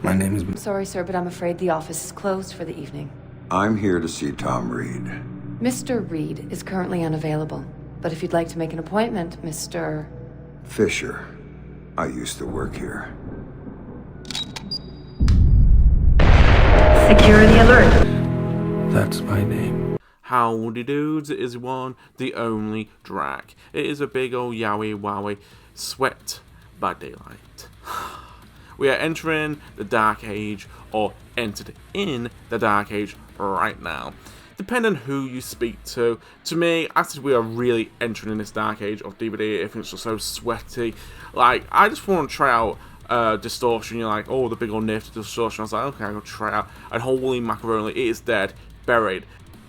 My name is... Sorry, sir, but I'm afraid the office is closed for the evening. I'm here to see Tom Reed. Mr. Reed is currently unavailable, but if you'd like to make an appointment, Mr. Fisher. I used to work here. Security alert. That's my name. Howdy dudes, it is one, the only Drac. It is a big ol' yowie wowie sweat by daylight. We are entering the Dark Age, or entered in the Dark Age right now. Depending on who you speak to me, I said we are really entering in this Dark Age of DVD. If it's just so sweaty, like, I just want to try out Distortion. You're like, oh, the big old nerf to Distortion. I was like, okay, I'll try it out. And holy macaroni, it is dead, buried.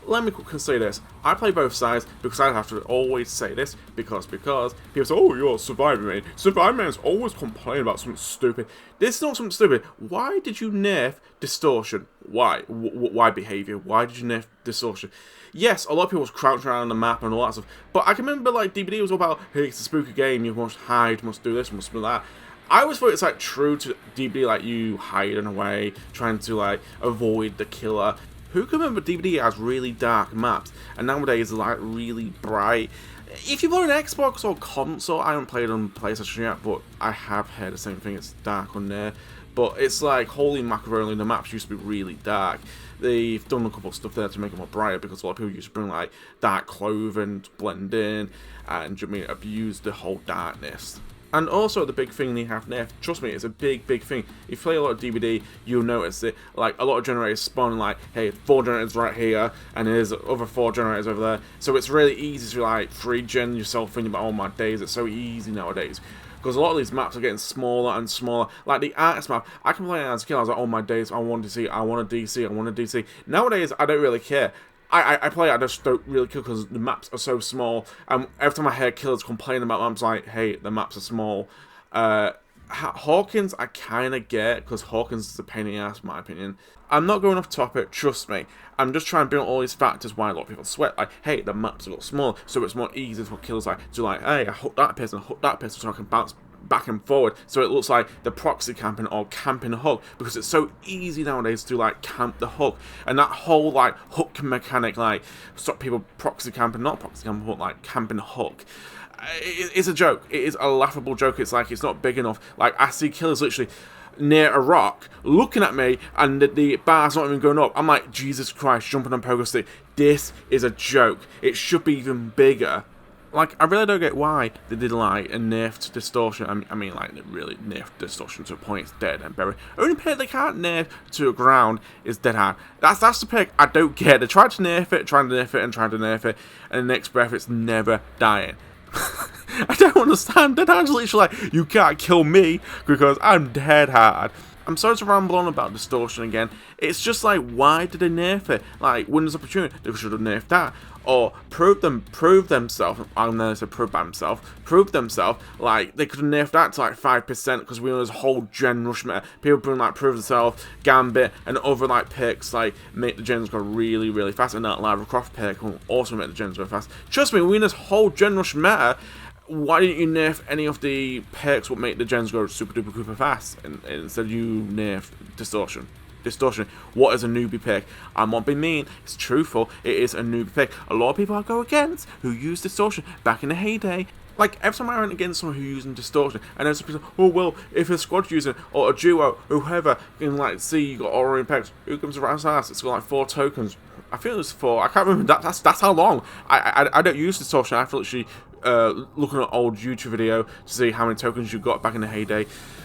Let me quickly say this. I play both sides because I have to always say this because people say, oh, you're Survivor Man. Survivor Man's always complaining about something stupid. This is not something stupid. Why did you nerf Distortion? Why? Why behavior? Why did you nerf Distortion? Yes, a lot of people was crouching around on the map and all that stuff, but I can remember like DBD was all about, hey, it's a spooky game, you must hide, you must do this, you must do that. I always thought it's like true to DBD, like you hiding away, trying to like avoid the killer. Who can remember DVD has really dark maps, and nowadays they're like really bright. If you play on Xbox or console, I haven't played on PlayStation yet, but I have heard the same thing, it's dark on there. But it's like, holy macaroni, the maps used to be really dark. They've done a couple of stuff there to make them more brighter, because a lot of people used to bring like dark clothing to blend in, and abuse the whole darkness. And also the big thing they have nerfed, trust me, it's a big thing. If you play a lot of DVD, you'll notice it. Like, a lot of generators spawn like, hey, 4 generators right here, and there's other 4 generators over there. So it's really easy to like 3-gen yourself in about, oh my days, it's so easy nowadays. Because a lot of these maps are getting smaller and smaller. Like the artist map, I can play it as a kid, I was like, oh my days, I want to see, I want a DC, I want a DC. Nowadays, I don't really care. I play it, I just don't really kill because the maps are so small. And every time I hear killers complaining about maps, like, hey, the maps are small. Hawkins, I kind of get, because Hawkins is a pain in the ass, in my opinion. I'm not going off topic, trust me. I'm just trying to bring all these factors why a lot of people sweat. Like, hey, the maps are a lot smaller, so it's more easy for killers like to like, hey, I hook that person, so I can bounce back and forward, so it looks like the proxy camping or camping a hook, because it's so easy nowadays to like camp the hook, and that whole like hook mechanic, like stop people proxy camping, not proxy camping, but like camping a hook. It's a joke. It is a laughable joke. It's like, it's not big enough. Like, I see killers literally near a rock looking at me, and the bar's not even going up. I'm like, Jesus Christ, jumping on pogo stick. This is a joke. It should be even bigger. Like, I really don't get why they did like a nerfed Distortion. I mean, like, they really nerfed Distortion to a point it's dead and buried. Only pick they can't nerf to the ground is Dead Hard. That's the pick I don't get. They tried to nerf it, trying to nerf it, and the next breath it's never dying. I don't understand. Dead Hard's literally like, you can't kill me because I'm Dead Hard. I'm sorry to ramble on about Distortion again. It's just like, why did they nerf it? Like, when there's opportunity, they should have nerfed that. Or prove themselves. I'm going to say prove by themselves. Prove themselves. Like, they could have nerfed that to like 5%, because we know there's a whole gen rush meta. People bring like prove themselves, Gambit, and other like picks like make the gens go really fast. And that Lara Croft pick will also make the gens go fast. Trust me, we in this whole gen rush meta. Why didn't you nerf any of the perks what make the gens go super duper fast, and instead you nerf Distortion? What is a newbie pick? I'm not being mean, it's truthful, it is a newbie pick. A lot of people I go against who use Distortion back in the heyday. Like, every time I run against someone who's using Distortion, and there's people, oh well, if a squad's using, or a duo, whoever, can like see you got Aura Impacts, who comes around us, it's got like 4 tokens. I think it was 4, I can't remember, that's how long. I don't use Distortion, I have to literally looking at old YouTube video to see how many tokens you got back in the heyday.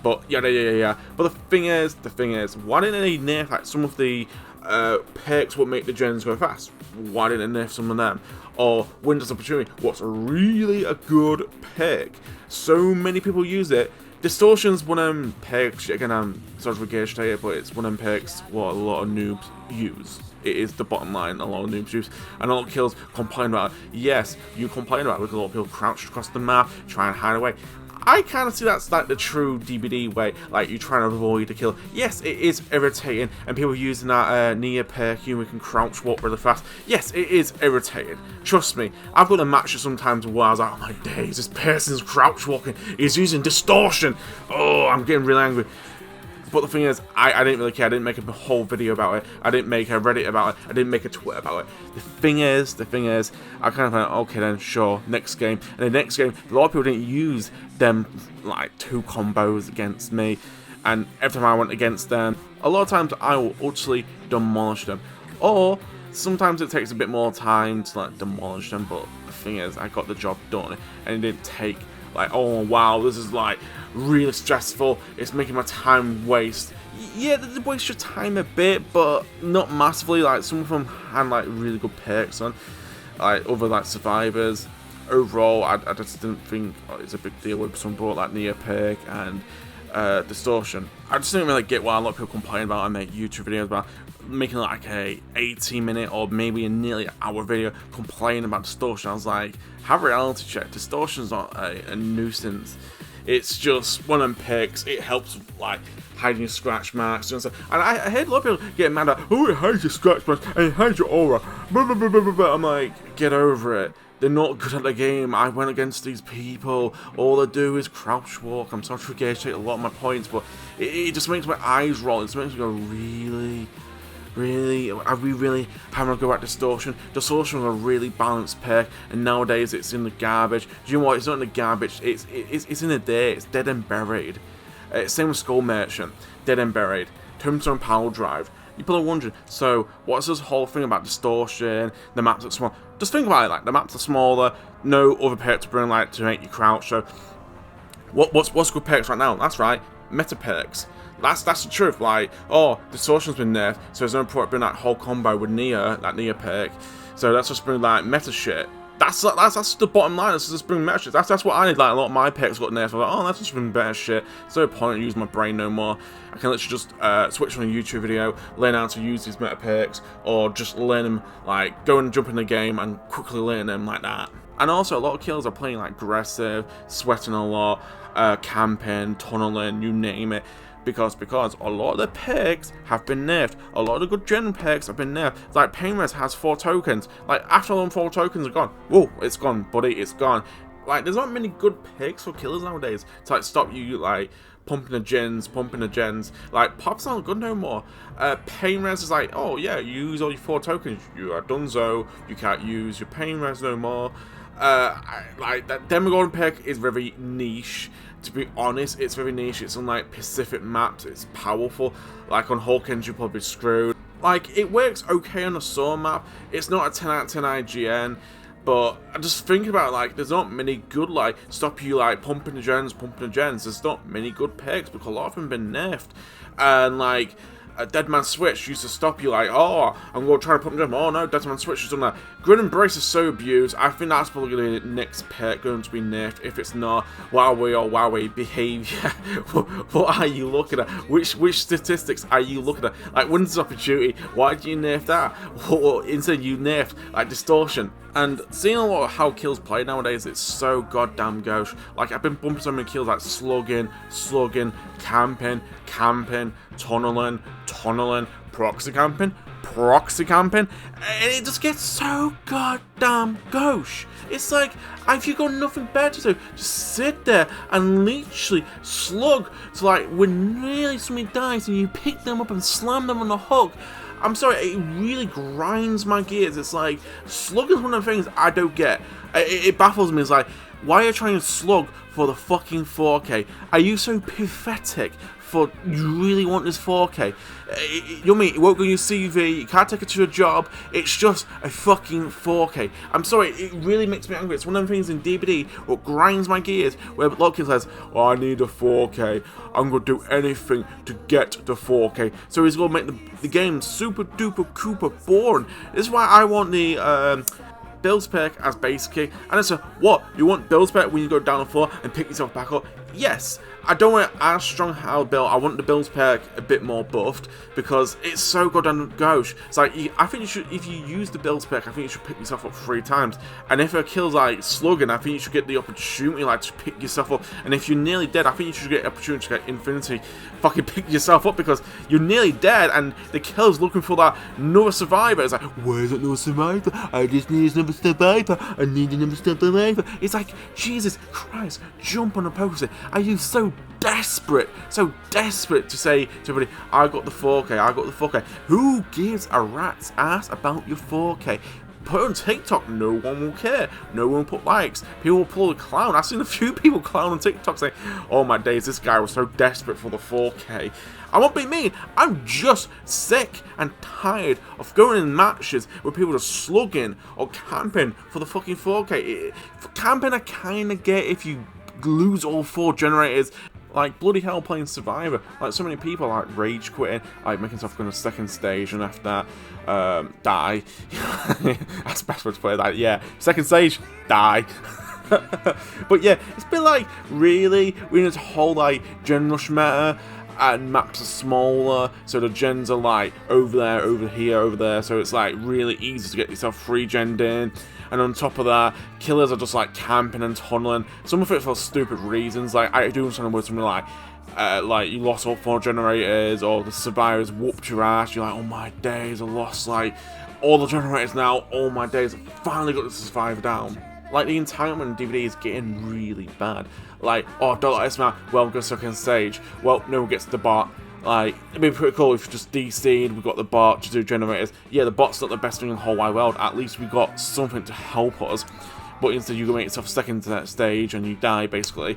But yeah. But the thing is, why didn't they nerf like some of the perks what make the gens go fast? Why didn't they nerf some of them? Or Windows Opportunity, what's really a good pick? So many people use it. Distortion's one of them perks, again I'm sorry to regurgitate it, but it's one of them perks what a lot of noobs use. It is the bottom line, a lot of noobs use, and a lot of kills complain about it. Yes, you complain about it because a lot of people crouch across the map, try and hide away. I kind of see that's like the true DBD way, like you trying to avoid a kill. Yes, it is irritating, and people using that near perk, you can crouch walk really fast. Yes, it is irritating. Trust me, I've got a match sometimes where I was like, oh my days, this person's crouch walking, he's using Distortion. Oh, I'm getting really angry. But the thing is, I didn't really care. I didn't make a whole video about it. I didn't make a Reddit about it. I didn't make a Twitter about it. The thing is, I kind of went, okay then, sure, next game. And the next game, a lot of people didn't use them, like, 2 combos against me. And every time I went against them, a lot of times I will utterly demolish them. Or sometimes it takes a bit more time to, like, demolish them. But the thing is, I got the job done. And it didn't take, like, oh wow, this is, like, really stressful, it's making my time waste. Yeah, they waste your time a bit, but not massively. Like, some of them had, like, really good perks on, like, other, like, survivors. Overall, I just didn't think it's a big deal with some brought, like, Neo perk and distortion. I just didn't really get why a lot of people complain about. I make YouTube videos about making like a 18-minute or maybe a nearly hour video complaining about distortion. I was like, have a reality check. Distortion's not a nuisance. It's just one of them picks. It helps like hiding your scratch marks and stuff. And I heard a lot of people getting mad at, oh, it hides your scratch marks and it hides your aura. Blah, blah, blah, blah, blah. I'm like, get over it. They're not good at the game. I went against these people. All they do is crouch walk. I'm sorry to regurgitate a lot of my points, but it just makes my eyes roll. It just makes me go, really? Are we really having to go at distortion? Distortion was a really balanced perk, and nowadays it's in the garbage. Do you know what? It's not in the garbage. It's in the dirt. It's dead and buried. Same with Skull Merchant. Dead and buried. Tombstone Power Drive. People are wondering, so what's this whole thing about distortion? The maps are small. Just think about it, like the maps are smaller. No other perks to bring, like to make you crouch. So what's good perks right now? That's right, meta perks. That's the truth. Like, oh, distortion's been nerfed, so there's no point bringing that whole combo with Neo, that Neo perk. So that's just bring like meta shit. That's the bottom line. Let's just bring meta shit. That's what I need. Like a lot of my picks got nerfed. I'm like, oh, let's just bring better shit. There's no point in using my brain no more. I can literally just switch on a YouTube video, learn how to use these meta perks, or just learn them. Like go and jump in the game and quickly learn them like that. And also, a lot of killers are playing like aggressive, sweating a lot, camping, tunneling, you name it. Because a lot of the perks have been nerfed. A lot of the good gen perks have been nerfed. Like Painrez has 4 tokens. Like after all them 4 tokens are gone, whoa, it's gone, buddy, it's gone. Like there's not many good perks for killers nowadays to like stop you like pumping the gens. Like Pop's not good no more. Painrez is like, oh yeah, you use all your 4 tokens, you are donezo. You can't use your Painrez no more. Like that Demogorgon perk is very niche. To be honest, it's very niche. It's on like Pacific maps. It's powerful. Like on Hawkins, you're probably screwed. Like it works okay on a Saw map. It's not a 10 out of 10 IGN, but I just think about it, like there's not many good like stop you like pumping the gens. There's not many good perks because a lot of them have been nerfed, and like. A Deadman Switch used to stop you like, oh, I'm going to try to put them. Oh no, Deadman Switch has done that. Grin and Brace is so abused. I think that's probably going to be the next perk going to be nerfed. If it's not, Wowie behavior. What are you looking at? Which statistics are you looking at? Like Winter's Opportunity, why do you nerf that? Instead you nerfed like Distortion. And seeing a lot of how kills play nowadays, it's so goddamn gauche. Like I've been bumping so many kills like slugging, camping, tunneling, proxy camping, and it just gets so goddamn gauche. It's like, if you've got nothing better to do, just sit there and literally slug to like when nearly somebody dies and you pick them up and slam them on the hook. I'm sorry, it really grinds my gears. It's like, slugging is one of the things I don't get. It baffles me. It's like, why are you trying to slug for the fucking 4K? Are you so pathetic for you really want this 4K? You know what I mean? It won't go on your CV, you can't take it to a job, it's just a fucking 4K. I'm sorry, it really makes me angry. It's one of the things in DBD what grinds my gears, where a lot of kids says, oh, I need a 4K, I'm going to do anything to get the 4K. So he's going to make the game super duper cooper boring. This is why I want the Bill's perk as base key. And it's a, what? You want Bill's perk when you go down the floor and pick yourself back up? Yes. I don't want it as strong how Bill. I want the Bill's perk a bit more buffed because it's so goddamn gauche. It's like, I think you should, if you use the Bill's perk, I think you should pick yourself up 3 times. And if it kills like slugging, I think you should get the opportunity like to pick yourself up. And if you're nearly dead, I think you should get the opportunity to get Infinity. Fucking pick yourself up because you're nearly dead and the killer's looking for that another survivor. It's like, where's that another survivor? I just need another survivor. I need another survivor. It's like, Jesus Christ, jump on a poster. Are you so desperate to say to everybody, I got the 4K, I got the 4K? Who gives a rat's ass about your 4K? Put it on TikTok, no one will care. No one will put likes. People will pull a clown. I've seen a few people clown on TikTok saying, oh my days, this guy was so desperate for the 4K. I won't be mean. I'm just sick and tired of going in matches where people are slugging or camping for the fucking 4K. For camping, I kind of get if you lose all 4 generators. Like, bloody hell, playing Survivor. Like, so many people, like, rage quitting, like, making stuff go to 2nd stage, and after that, die. That's the best way to play that, yeah. 2nd stage, die. But yeah, it's been like, really? We need to hold, like, Gen Rush meta, and maps are smaller, so the gens are, like, over there, over here, over there, so it's, like, really easy to get yourself free-gened in. And on top of that, killers are just like camping and tunneling. Some of it for stupid reasons. Like, I do understand with something like you lost all 4 generators, or the survivors whooped your ass. You're like, oh my days, I lost like all the generators now. Oh my days, I finally got the survivor down. Like, the entitlement DVD is getting really bad. Like, oh, don't like this man. Well, go 2nd stage. Well, no one gets the bot. Like, it'd be pretty cool if you just DC'd, we got the bot to do generators. Yeah, the bot's not the best thing in the whole wide world. At least we got something to help us. But instead you go make yourself 2nd to that stage and you die, basically.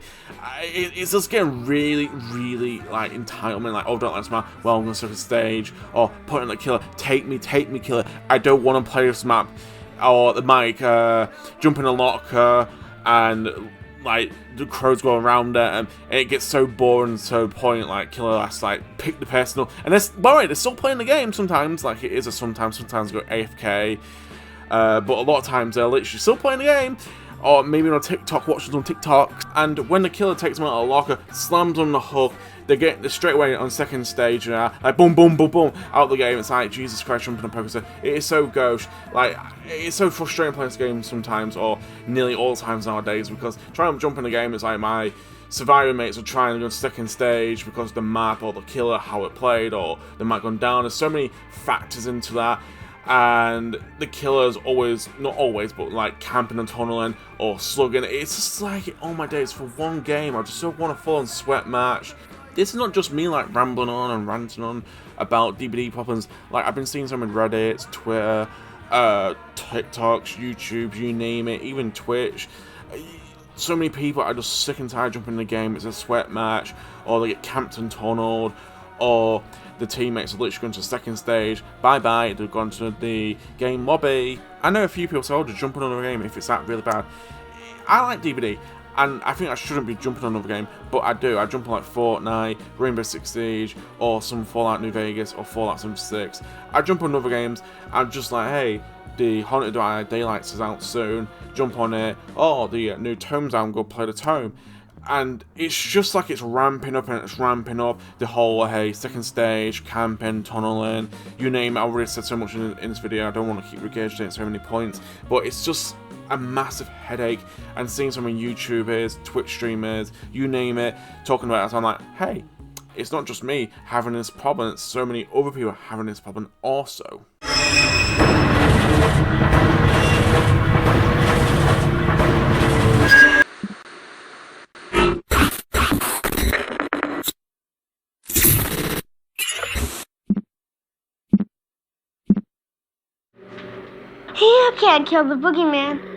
It's just getting really, really, like, entitlement. Like, oh, don't like this map. Well, I'm going to 2nd stage. Or, put in the killer. Take me, killer. I don't want to play this map. Or the mic, jump in a locker, and like the crows go around it, and it gets so boring to the point like killer has to like pick the person up, and they're still playing the game sometimes. Like, it is a sometimes go AFK, but a lot of times they're literally still playing the game, or maybe on TikTok, watching on TikTok, and when the killer takes them out of the locker, slams on the hook, they get straight away on 2nd stage, like boom, boom, boom, boom, out of the game. It's like, Jesus Christ, jumping a poker. It is so gauche. Like, it's so frustrating playing this game sometimes, or nearly all times nowadays, because trying to jump in the game is like my survivor mates are trying to go to 2nd stage because the map or the killer, how it played, or the map gone down. There's so many factors into that. And the killer's always, not always, but like camping and tunneling or slugging. It's just like, oh my days, for one game, I just don't want a full-on sweat match. This is not just me like rambling on and ranting on about DBD problems. Like, I've been seeing some in Reddit, Twitter, TikToks, YouTube, you name it, even Twitch. So many people are just sick and tired jumping in the game. It's a sweat match, or they get camped and tunneled, or the teammates are literally going to 2nd stage. Bye-bye, they've gone to the game lobby. I know a few people say, oh, just jump on another game if it's that really bad. I like DBD. And I think I shouldn't be jumping on another game, but I do. I jump on like Fortnite, Rainbow Six Siege, or some Fallout New Vegas, or Fallout 76. I jump on other games, I'm just like, hey, the Haunted Daylights is out soon, jump on it. Oh, the new Tome's out, go play the Tome. And it's just like it's ramping up and it's ramping up. The whole, hey, 2nd stage, camping, tunneling, you name it. I already said so much in this video, I don't want to keep regurgitating so many points, but it's just a massive headache. And seeing some YouTubers, Twitch streamers, you name it, talking about it, so I'm like, hey, it's not just me having this problem, it's so many other people having this problem also. You can't kill the boogeyman.